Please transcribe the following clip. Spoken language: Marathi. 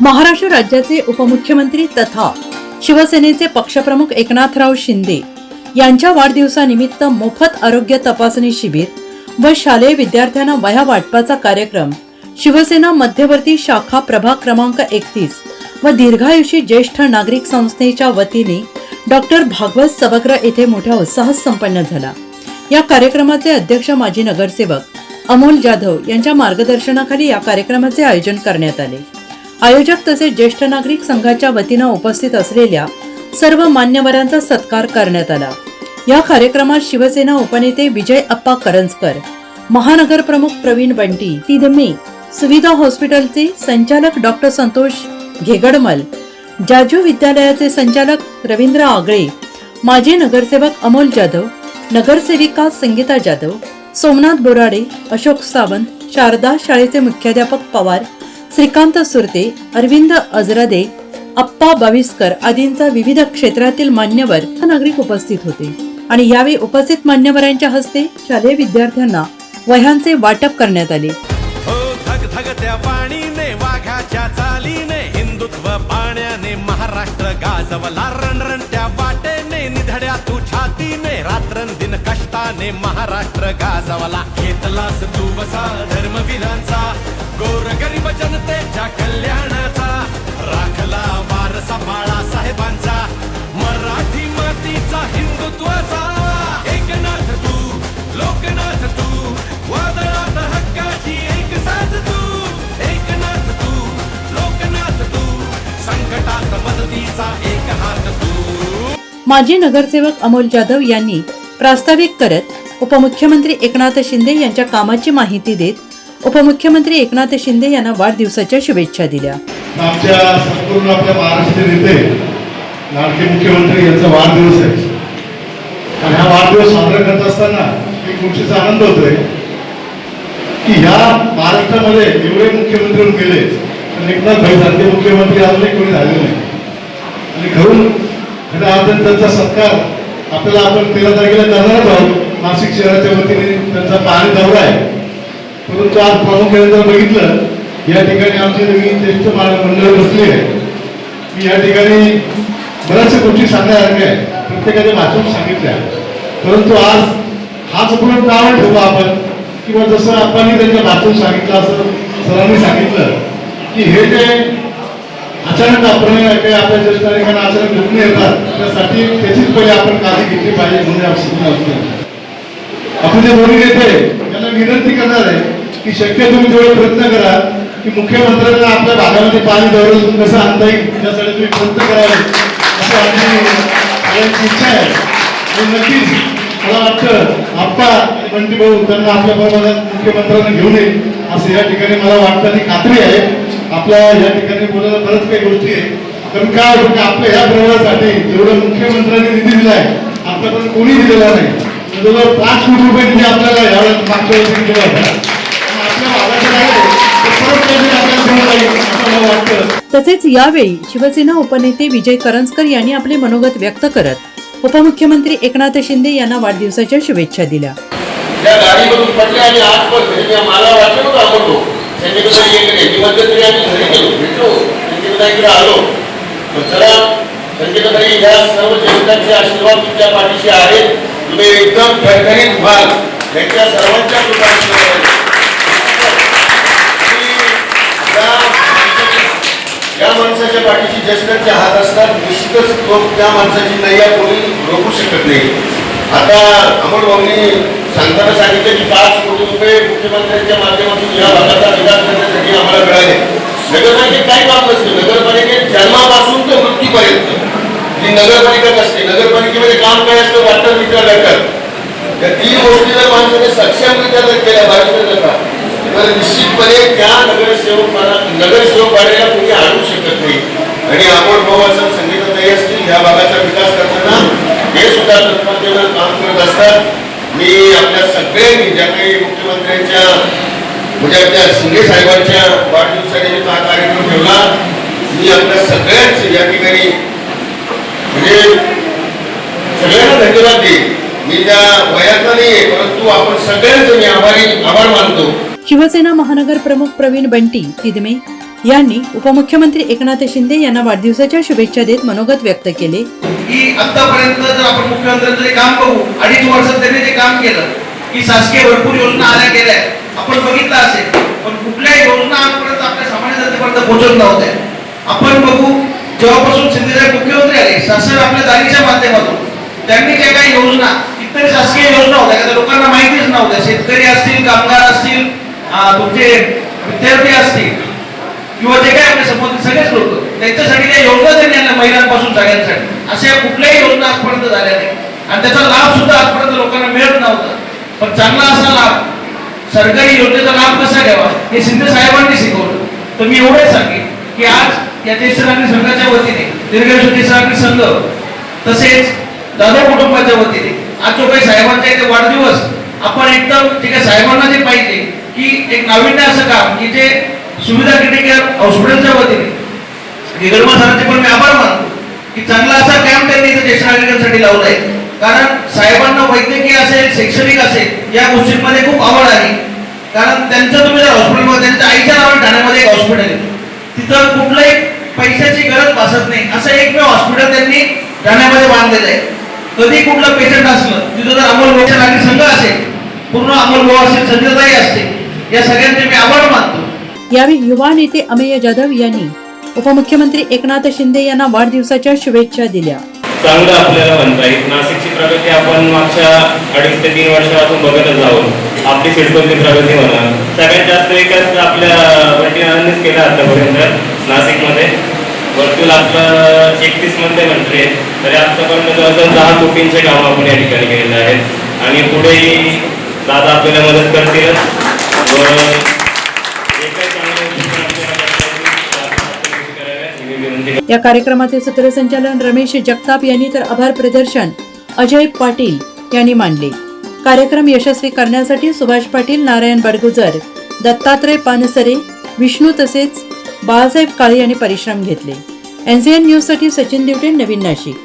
महाराष्ट्र राज्याचे उपमुख्यमंत्री तथा शिवसेनेचे पक्षप्रमुख एकनाथराव शिंदे यांच्या वाढदिवसानिमित्त मोफत आरोग्य तपासणी शिबिर व शालेय विद्यार्थ्यांना वह्या वाटपाचा कार्यक्रम शिवसेना मध्यवर्ती शाखा प्रभाग क्रमांक 31 व दीर्घायुषी ज्येष्ठ नागरिक संस्थेच्या वतीने डॉक्टर भागवत सभागृह येथे मोठ्या उत्साहात संपन्न झाला। या कार्यक्रमाचे अध्यक्ष माजी नगरसेवक अमोल जाधव यांच्या मार्गदर्शनाखाली या कार्यक्रमाचे आयोजन करण्यात आले। आयोजक तसेच ज्येष्ठ नागरिक संघाच्या वतीने उपस्थित असलेल्या सर्व मान्यवरांचा सत्कार करण्यात आला। या कार्यक्रमात शिवसेना उपनेते विजय अप्पा करंजकर, महानगर प्रमुख प्रवीण बंटी तिदमे, सुविधा हॉस्पिटलचे संचालक डॉक्टर संतोष घेगडमल, जाजू विद्यालयाचे संचालक रवींद्र आगळे, माजी नगरसेवक अमोल जाधव, नगरसेविका संगीता जाधव, सोमनाथ बोराडे, अशोक सावंत, शारदा शाळेचे मुख्याध्यापक पवार, श्रीकांत सुरते, अरविंद अजरादे, अप्पा बाविस्कर आदींचा विविध क्षेत्रातील मान्यवर नागरिक उपस्थित होते आणि यावेळी उपस्थित मान्यवरांच्या हस्ते शालेय विद्यार्थ्यांना वह्यांचे वाटप करण्यात आले। धगधगत्या वाणीने वाघाच्या चालीने हिंदुत्व पाण्याने महाराष्ट्र गाजवला, रणरणत्या वाटेने निधड्या तू छातीने रात्रंदिन कष्टाने महाराष्ट्र गाजवला। घेतलास तू बसा धर्मवीरांचा, गोरगरीब जनतेच्या कल्याणाचा, राखला वारसा बाळासाहेबांचा, मराठी मातीचा हिंदुत्वाचा। एकनाथ तू, लोकनाथ तू, वादळात हक्काची एक साथ तू, एकनाथ तू, लोकनाथ तू, संकटात मदतीचा एक हात तू। माजी नगरसेवक अमोल जाधव यांनी प्रास्ताविक करत उपमुख्यमंत्री एकनाथ शिंदे यांच्या कामाची माहिती देत उपमुख्यमंत्री एकनाथ शिंदे यांना वाढदिवसाच्या शुभेच्छा दिल्या। आमच्या संपूर्ण आपल्या महाराष्ट्र नेते लाडके मुख्यमंत्री यांचा वाढदिवस आहे आणि हा वाढदिवस साजरा करत असताना एक गोष्टीचा आनंद होतोय की ह्या महाराष्ट्रामध्ये एवढे मुख्यमंत्री होऊन गेले पण एकनाथ भाई सारखे मुख्यमंत्री अजूनही कोणी झाले नाही आणि घरून खऱ्या अर्थाने त्यांचा सत्कार आपल्याला आपण 13 तारखेला करणारच आहोत। नाशिक शहराच्या वतीने त्यांचा पाहणी दौरा आहे, परंतु आज प्रामुख्याने जर बघितलं या ठिकाणी आमचे नवीन ज्येष्ठ मंडळ बसले आहे। मी या ठिकाणी बऱ्याचशा गोष्टी सांगण्यासारख्या आहे, प्रत्येकाच्या भाषण सांगितल्या, परंतु आज हाच उपक्रम का ठेवू आपण किंवा जसं आपण त्यांच्या भाषण सांगितलं असं सरांनी सांगितलं की हे जे अचानक आपण काही आपल्या ज्येष्ठ नागरिकांना अचानक दुखणे येतात त्यासाठी त्याचीच पहिले आपण काळजी घेतली पाहिजे म्हणून आपण जे दोन्ही नेते त्यांना विनंती करणार आहे की शक्य तुम्ही थोडे प्रयत्न करा की मुख्यमंत्र्यांना आपल्या भागामध्ये पाणी दौऱ्यातून कसं आणता येईल त्यासाठी तुम्ही प्रयत्न करावे असं आमची इच्छा आहे। आणि नक्कीच मला वाटतं आप्पा आणि बंटी भाऊ त्यांना आपल्या बरोबर मुख्यमंत्र्यांना घेऊन येईल असं या ठिकाणी मला वाटतं आणि खात्री आहे। आपल्या या ठिकाणी बोलायला बरंच काही गोष्टी आहे, कारण काय होतं आपल्या ह्या प्रवासासाठी जेवढं मुख्यमंत्र्यांनी निधी दिलाय आतापर्यंत कोणी दिलेला नाही, जवळजवळ 5 कोटी रुपये निधी आपल्याला यावेळेस मागच्या वर्षी दिला होता। तसेच यावेळी शिवसेना उपनेते विजय करंजकर यांनी आपले मनोगत व्यक्त करत उपमुख्यमंत्री एकनाथ शिंदे यांना वाढदिवसाच्या शुभेच्छा दिल्या। त्या गाडीमधून पडले आणि आज पण मला वाटलं होतं आवडतो त्यांच्याकडे एक मध्यंतरी आम्ही घरी गेलो भेटलो त्यांच्याकडे आलो तर चला त्यांच्याकडे या सर्व जनतांचे आशीर्वाद तुमच्या पाठीशी आहेत, तुम्ही एकदम ठणठणीत व्हाल त्यांच्या सर्वांच्या कृपा। या माणसाच्या पाठीशी ज्येष्ठांचे हात असतात, निश्चितच त्या माणसाची नैया कोणी रोखू शकत नाही। आता अमोल भाऊंनी सांगताना सांगितलं की 5 कोटी रुपये मुख्यमंत्र्यांच्या माध्यमातून या भागाचा विकास करण्यासाठी आम्हाला मिळाले। नगरपालिकेत काही बाब नसते, नगरपालिकेत जन्मापासून तर मृत्यूपर्यंत जी नगरपालिका असते नगरपालिकेमध्ये काम काय असतं वाटतं मित्र गटात त्या 3 गोष्टी जर माणसाने सक्षमरित्या जर केल्या बाहेर जातात तर निश्चितपणे त्या नगरसेवक वाढायला कोणी आणू शकत नाही। आणि अमोल भाऊ असं संगीताताई असतील ह्या भागाचा विकास करताना हे सुद्धा तत्परतेनं काम करत असतात। मी आपल्या सगळ्यांनी ज्या काही मुख्यमंत्र्यांच्या म्हणजे आपल्या शिंदे साहेबांच्या वाढदिवसानिमित्त हा कार्यक्रम ठेवला, मी आपल्या सगळ्यांचे या ठिकाणी म्हणजे सगळ्यांना धन्यवाद देईन। मी त्या वयाचा नाहीये परंतु आपण सगळ्यांचे मी आभार मानतो। शिवसेना महानगर प्रमुख प्रवीण बंटी तिदमे, यांनी उपमुख्यमंत्री एकनाथ शिंदे यांना वाढदिवसाच्या शुभेच्छा देत मनोगत व्यक्त केले. की आतापर्यंत जर आपण मुख्यमंत्र्यांचं जे काम बघू, 2.5 वर्षात त्यांनी जे काम केलं की शासकीय भरपूर योजना आल्या गेल्या, आपण बघितलं असेल, पण कुठल्याही योजना आजपर्यंत आपल्या सामान्य जनतेपर्यंत पोहोचत नव्हत्या. आपण बघू, जेव्हापासून शिंदेसाहेब मुख्यमंत्री आले, शासन आपल्या दारीच्या माध्यमातून त्यांनी ज्या काही योजना, इतर शासकीय योजना होत्या त्या लोकांना माहितीच नव्हत्या. शेतकरी असतील, कामगार असतील, तुमचे विद्यार्थी असतील किंवा जे काही आपल्या समोर सगळेच लोक, त्यांच्यासाठी त्या योजना त्यांनी आणल्या, महिलांपासून सगळ्यांसाठी. अशा कुठल्याही योजना आजपर्यंत झाल्या नाही आणि त्याचा लाभ सुद्धा आजपर्यंत लोकांना मिळत नव्हता. पण चांगला असा लाभ, सरकारी योजनेचा लाभ कसा घ्यावा हे शिंदे साहेबांनी शिकवलं. तर मी एवढंच सांगेन की आज या ज्येष्ठ नागरिक संघाच्या वतीने, दीर्घायुष्य ज्येष्ठ नागरिक संघ तसेच जाधव कुटुंबाच्या वतीने आज जो काही साहेबांचा इथे वाढदिवस, आपण एकदम ठीक आहे, साहेबांना जे पाहिजे की एक नाविन्य असं काम की जे सुविधा क्रिटिकल हॉस्पिटलच्या वतीने गिगडमा सरांचे पण मी आभार मानतो की चांगला असा कॅम्प त्यांनी इथे ज्येष्ठ नागरिकांसाठी लावला आहे. कारण साहेबांना वैद्यकीय असेल, शैक्षणिक असेल, या गोष्टींमध्ये खूप आवड आहे. कारण त्यांचं तुम्ही जर हॉस्पिटलमध्ये, त्यांच्या आईच्या नावाने ठाण्यामध्ये एक हॉस्पिटल आहे, तिथं कुठल्याही पैशाची गरज भासत नाही असं एकमेव हॉस्पिटल त्यांनी ठाण्यामध्ये बांधलेलं आहे. कधी कुठलं पेशंट असलं तिथं जर अमोल ज्येष्ठ नागरिक संघ असेल, पूर्ण अमोल भाऊ असेल, संजयताई असते, या सगळ्यांचे मी आभार मानतो. यावेळी युवा नेते अमेय जाधव यांनी उपमुख्यमंत्री एकनाथ शिंदे यांना वाढदिवसाच्या शुभेच्छा दिल्या. चांगलं आपल्याला म्हणता येईल. नाशिकची प्रगती आपण मागच्या 2.5 ते 3 वर्षापासून बघतच आहोत. आपली सिडकोची प्रगती म्हणा, सगळ्यात जास्त विकास आपल्या वर्टीनांनीच केला आतापर्यंत नाशिकमध्ये. वर्तुल आपलं 31 मध्ये मंत्री आहे, तरी आतापर्यंत जवळजवळ 10 कोटींचे कामं आपण या ठिकाणी केलेले आहेत आणि पुढेही दादा आपल्याला मदत करतील. या कार्यक्रमाचे सूत्रसंचालन रमेश जगताप यांनी तर आभार प्रदर्शन अजय पाटील यांनी मांडले. कार्यक्रम यशस्वी करण्यासाठी सुभाष पाटील, नारायण बडगुजर, दत्तात्रय पानसरे, विष्णू तसेच बाळासाहेब काळे यांनी परिश्रम घेतले. NCN न्यूज साठी सचिन दिवटे, नवीन नाशिक.